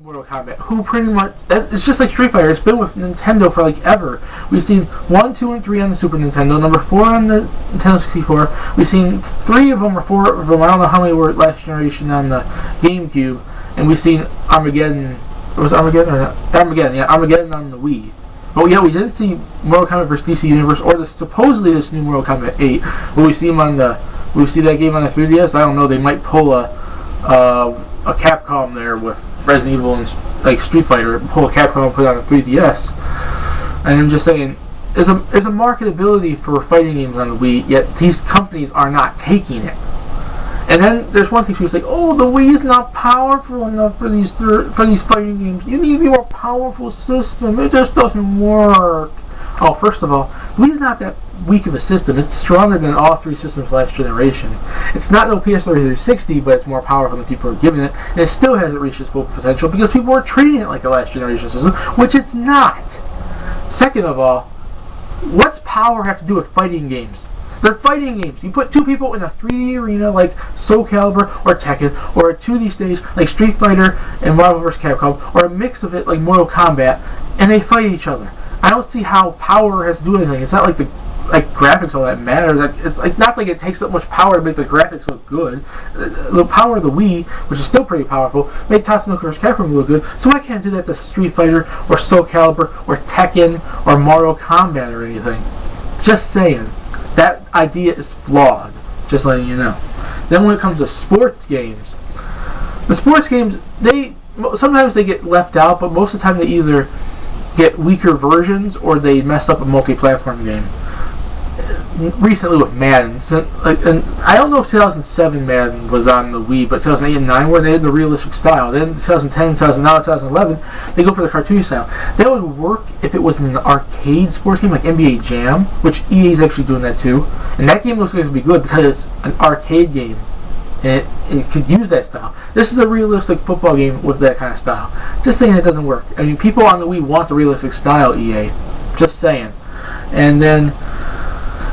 Mortal Kombat, who pretty much, it's just like Street Fighter. It's been with Nintendo for like ever. We've seen 1, 2, and 3 on the Super Nintendo, number 4 on the Nintendo 64. We've seen 3 of them or 4 of them, I don't know how many were last generation on the GameCube, and we've seen Armageddon. Was it Armageddon or not? Armageddon, yeah, Armageddon on the Wii. But yeah, we didn't see Mortal Kombat vs. DC Universe or supposedly this new Mortal Kombat 8. Will we see him on the? Will we see that game on the 3DS? I don't know. They might pull a Capcom there with Resident Evil and like Street Fighter, pull a Capcom and put it on a 3DS. And I'm just saying, there's a marketability for fighting games on the Wii, yet these companies are not taking it. And then there's one thing people say, oh, the Wii is not powerful enough for these fighting games. You need a more powerful system. It just doesn't work. Oh, first of all, the Wii is not that weak of a system. It's stronger than all 3 systems last generation. It's not no PS3 360, but it's more powerful than people are giving it. And it still hasn't reached its full potential because people are treating it like a last generation system, which it's not. Second of all, what's power have to do with fighting games? They're fighting games. You put 2 people in a 3D arena like Soul Calibur or Tekken, or a 2D stage like Street Fighter and Marvel vs. Capcom, or a mix of it like Mortal Kombat, and they fight each other. I don't see how power has to do anything. It's not like the graphics all that matter. It's like not like it takes that much power to make the graphics look good. The power of the Wii, which is still pretty powerful, made Tatsunoko vs. Capcom look good. So why can't I do that to Street Fighter or Soul Calibur or Tekken or Mortal Kombat or anything? Just saying. That idea is flawed. Just letting you know. Then when it comes to sports games, the sports games, sometimes they get left out, but most of the time they either get weaker versions or they mess up a multi-platform game. Recently with Madden, and I don't know if 2007 Madden was on the Wii, but 2008 and 2009 where they had the realistic style. Then 2010, 2009, 2011, they go for the cartoon style. That would work if it was an arcade sports game like NBA Jam, which EA is actually doing that too. And that game looks like it's going to be good because it's an arcade game, and it could use that style. This is a realistic football game with that kind of style. Just saying it doesn't work. I mean, people on the Wii want the realistic style, EA. Just saying. And then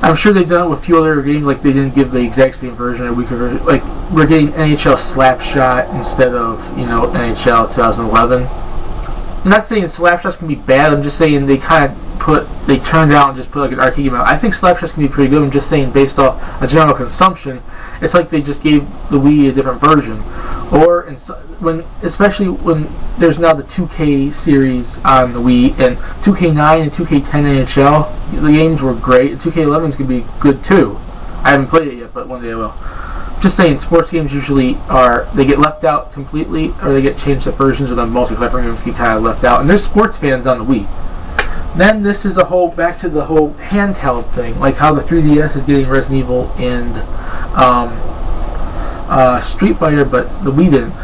I'm sure they've done it with a few other games, like they didn't give the exact same version a weaker version. Like we're getting NHL Slapshot instead of NHL 2011. I'm not saying Slapshots can be bad. I'm just saying they turned out and just put like an arcade game out. I think Slapshots can be pretty good. I'm just saying based off a general consumption, it's like they just gave the Wii a different version. Or especially when there's now the 2K series on the Wii, and 2K9 and 2K10 NHL, the games were great. And 2K11 is going to be good too. I haven't played it yet, but one day I will. Just saying, sports games usually they get left out completely, or they get changed to versions, or the multi-platform games get kind of left out. And there's sports fans on the Wii. Then this is back to the whole handheld thing, like how the 3DS is getting Resident Evil and Street Fighter, but the Wii didn't.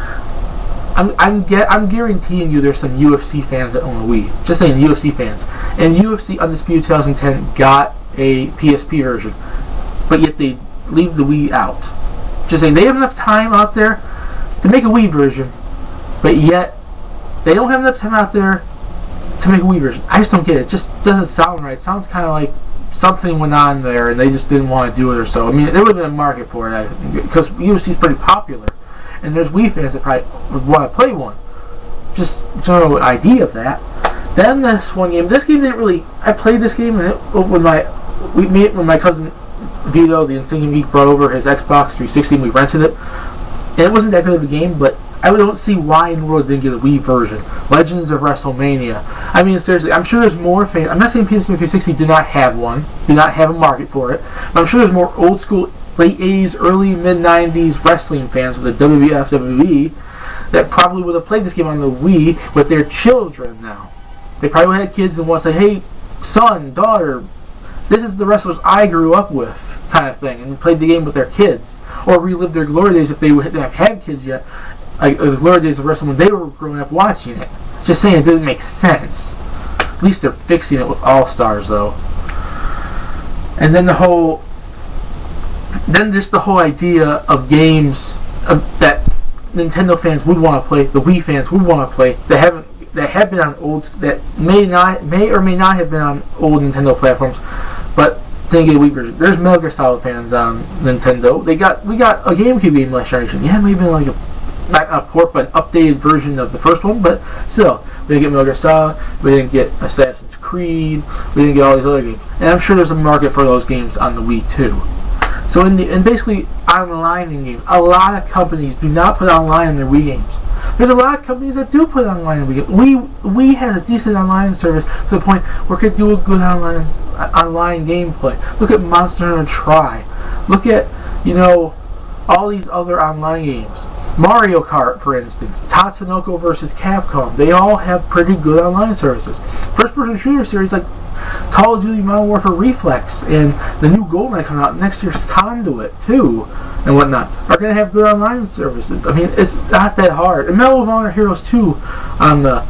I'm guaranteeing you there's some UFC fans that own a Wii. Just saying, UFC fans. And UFC Undisputed 2010 got a PSP version, but yet they leave the Wii out. Just saying, they have enough time out there to make a Wii version, but yet they don't have enough time out there to make a Wii version. I just don't get it. It just doesn't sound right. It sounds kind of like something went on there and they just didn't want to do it or so. I mean, there would have been a market for it because UFC is pretty popular, and there's Wii fans that probably would want to play one. Just general idea of that. Then this game didn't really. I played this game when my cousin Vito, the Insane Geek, brought over his Xbox 360 and we rented it. And it wasn't that good of a game, but I don't see why in the world it didn't get a Wii version. Legends of WrestleMania. I mean, seriously, I'm sure there's more fans. I'm not saying PS3 360 do not have one, do not have a market for it, but I'm sure there's more old school, late 80s, early mid 90s wrestling fans with the WWF, WWE that probably would have played this game on the Wii with their children now. They probably had kids and want to say, hey, son, daughter, this is the wrestlers I grew up with, kind of thing, and played the game with their kids. Or relived their glory days if they haven't had kids yet. Like the glory days of wrestling when they were growing up watching it. Just saying, it didn't make sense. At least they're fixing it with All Stars, though. And then the whole idea of games that Nintendo fans would want to play, the Wii fans would want to play, that have been on that may or may not have been on old Nintendo platforms, but didn't get a Wii version. There's Metal Gear Solid fans on Nintendo. We got a GameCube game last generation. Yeah, maybe like not a port, but an updated version of the first one. But still, we didn't get Metal Gear Solid, we didn't get Assassin's Creed, we didn't get all these other games. And I'm sure there's a market for those games on the Wii too. So and basically online in games, a lot of companies do not put online in their Wii games. There's a lot of companies that do put online in Wii games. Wii has a decent online service to the point where it could do a good online gameplay. Look at Monster Hunter Tri. Look at, all these other online games. Mario Kart, for instance, Tatsunoko versus Capcom. They all have pretty good online services. First-person shooter series like Call of Duty Modern Warfare Reflex and the new GoldenEye coming out next year's Conduit too, and whatnot, are going to have good online services. I mean, it's not that hard. And Medal of Honor Heroes 2 on the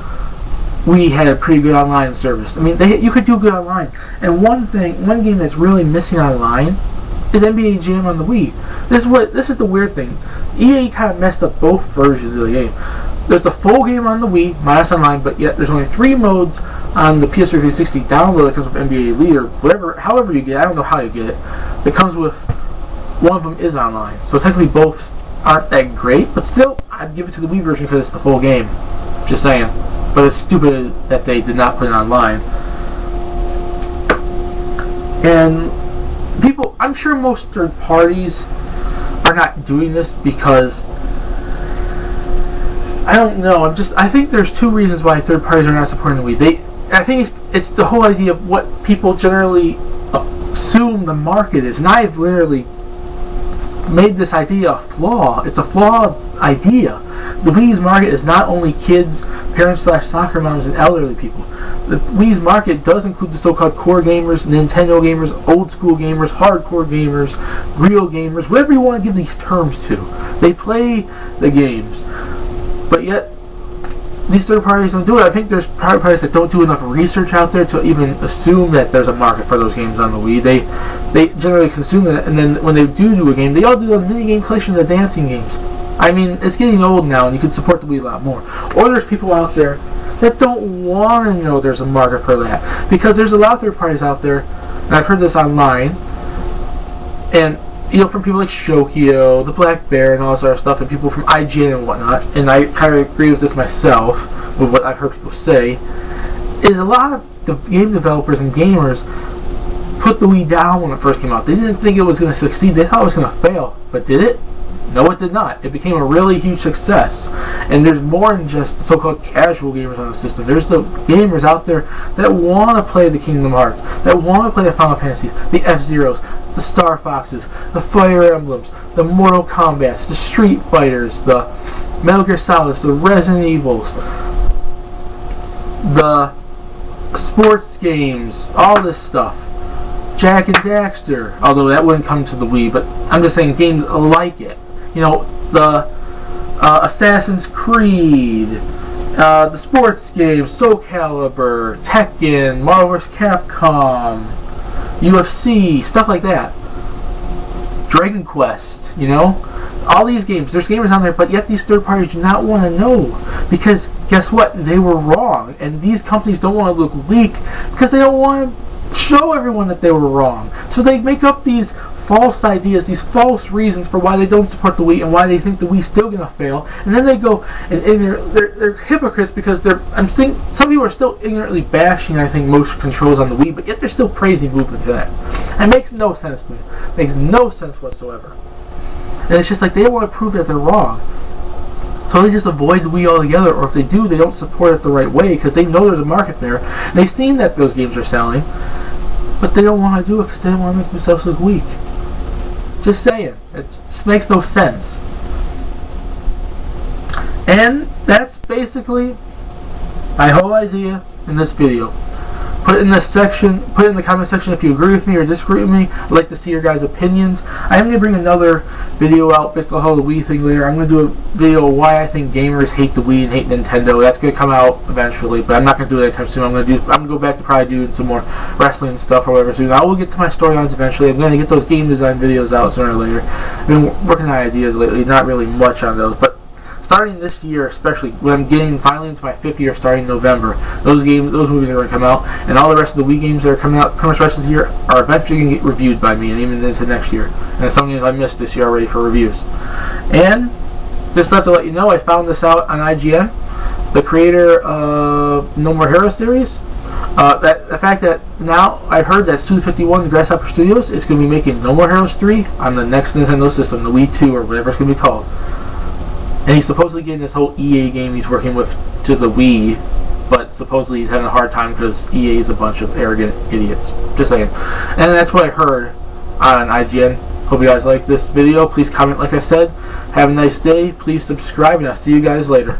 Wii had a pretty good online service. I mean, you could do good online. And one game that's really missing online is NBA Jam on the Wii. This is the weird thing. EA kind of messed up both versions of the game. There's a full game on the Wii, minus online, but yet there's only 3 modes on the PS3 360 download that comes with NBA Elite or however you get it. I don't know how you get it. That comes with, one of them is online. So technically both aren't that great, but still, I'd give it to the Wii version because it's the full game. Just saying. But it's stupid that they did not put it online. And people, I'm sure most third parties are not doing this because, I don't know, I think there's 2 reasons why third parties are not supporting the Wii. I think it's the whole idea of what people generally assume the market is, and I've literally made this idea a flaw. It's a flawed idea. The Wii's market is not only kids, parents/soccer moms, and elderly people. The Wii's market does include the so-called core gamers, Nintendo gamers, old school gamers, hardcore gamers, real gamers, whatever you want to give these terms to. They play the games, but yet these third parties don't do it. I think there's third parties that don't do enough research out there to even assume that there's a market for those games on the Wii. They generally consume it, and then when they do a game, they all do the mini-game collections of dancing games. I mean, it's getting old now, and you can support the Wii a lot more. Or there's people out there that don't want to know there's a market for that. Because there's a lot of third parties out there, and I've heard this online, and from people like Shokio, the Black Bear, and all this other stuff, and people from IGN and whatnot, and I kind of agree with this myself, with what I've heard people say, is a lot of the game developers and gamers put the Wii down when it first came out. They didn't think it was going to succeed. They thought it was going to fail. But did it? No, it did not. It became a really huge success. And there's more than just the so-called casual gamers on the system. There's the gamers out there that want to play the Kingdom Hearts, that want to play the Final Fantasies, the F-Zeros, the Star Foxes, the Fire Emblems, the Mortal Kombats, the Street Fighters, the Metal Gear Solids, the Resident Evils, the sports games, all this stuff. Jak and Daxter, although that wouldn't come to the Wii, but I'm just saying games like it. The Assassin's Creed, the sports games, Soul Calibur, Tekken, Marvel vs. Capcom, UFC, stuff like that. Dragon Quest, all these games. There's gamers on there, but yet these third parties do not want to know, because guess what? They were wrong, and these companies don't want to look weak because they don't want to show everyone that they were wrong. So they make up these false ideas, these false reasons for why they don't support the Wii and why they think the Wii's still going to fail. And then they go and they're hypocrites because I'm thinking some people are still ignorantly bashing, I think, motion controls on the Wii, but yet they're still praising movement to that. It makes no sense to me. It makes no sense whatsoever. And it's just like they want to prove that they're wrong. So they just avoid the Wii altogether, or if they do, they don't support it the right way because they know there's a market there. And they've seen that those games are selling, but they don't want to do it because they don't want to make themselves look weak. Just saying. It just makes no sense. And that's basically my whole idea in this video. Put it in the comment section if you agree with me or disagree with me. I'd like to see your guys' opinions. I am going to bring another video out based on how the Wii thing later. I'm going to do a video on why I think gamers hate the Wii and hate Nintendo. That's going to come out eventually, but I'm not going to do it anytime soon. I'm going to go back to probably doing some more wrestling stuff or whatever soon. I will get to my storylines eventually. I'm going to get those game design videos out sooner or later. I've been working on ideas lately, not really much on those, but starting this year, especially when I'm getting finally into my 5th year starting in November, those movies are going to come out, and all the rest of the Wii games that are coming out pretty much the rest of this year are eventually going to get reviewed by me, and even into next year. And some games I missed this year already for reviews. And just have to let you know, I found this out on IGN. The creator of No More Heroes series, the fact that now I heard that Suda51 Grasshopper Studios is going to be making No More Heroes 3 on the next Nintendo system, the Wii 2 or whatever it's going to be called. And he's supposedly getting this whole EA game he's working with to the Wii, but supposedly he's having a hard time because EA is a bunch of arrogant idiots. Just saying. And that's what I heard on IGN. Hope you guys like this video. Please comment like I said. Have a nice day. Please subscribe, and I'll see you guys later.